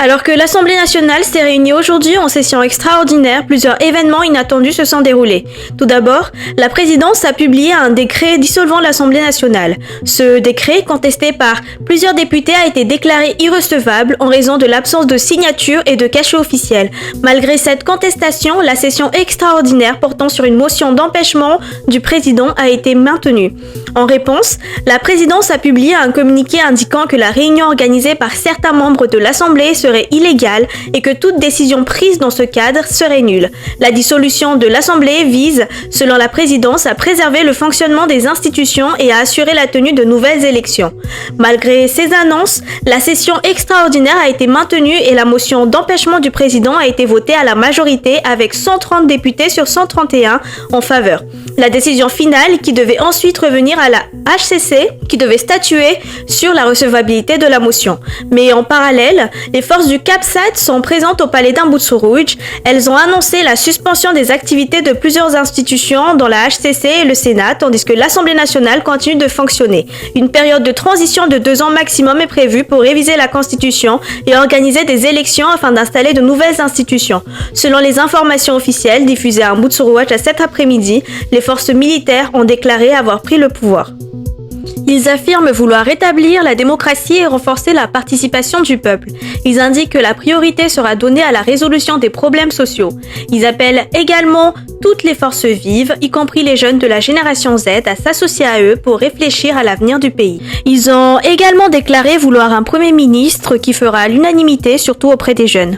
Alors que l'Assemblée nationale s'est réunie aujourd'hui en session extraordinaire, plusieurs événements inattendus se sont déroulés. Tout d'abord, la présidence a publié un décret dissolvant l'Assemblée nationale. Ce décret, contesté par plusieurs députés, a été déclaré irrecevable en raison de l'absence de signature et de cachet officiel. Malgré cette contestation, la session extraordinaire portant sur une motion d'empêchement du président a été maintenue. En réponse, la présidence a publié un communiqué indiquant que la réunion organisée par certains membres de l'Assemblée serait illégale et que toute décision prise dans ce cadre serait nulle. La dissolution de l'Assemblée vise, selon la présidence, à préserver le fonctionnement des institutions et à assurer la tenue de nouvelles élections. Malgré ces annonces, la session extraordinaire a été maintenue et la motion d'empêchement du président a été votée à la majorité avec 130 députés sur 131 en faveur. La décision finale, qui devait ensuite revenir à la HCC, qui devait statuer sur la recevabilité de la motion. Mais en parallèle, les forces du CAPSAT sont présentes au palais d'Amboutsourou. Elles ont annoncé la suspension des activités de plusieurs institutions dans la HCC et le Sénat, tandis que l'Assemblée nationale continue de fonctionner. Une période de transition de 2 ans maximum est prévue pour réviser la Constitution et organiser des élections afin d'installer de nouvelles institutions. Selon les informations officielles diffusées à Amboutsourou à cet après-midi, les forces militaires ont déclaré avoir pris le pouvoir. Ils affirment vouloir rétablir la démocratie et renforcer la participation du peuple. Ils indiquent que la priorité sera donnée à la résolution des problèmes sociaux. Ils appellent également toutes les forces vives, y compris les jeunes de la génération Z, à s'associer à eux pour réfléchir à l'avenir du pays. Ils ont également déclaré vouloir un Premier ministre qui fera l'unanimité, surtout auprès des jeunes.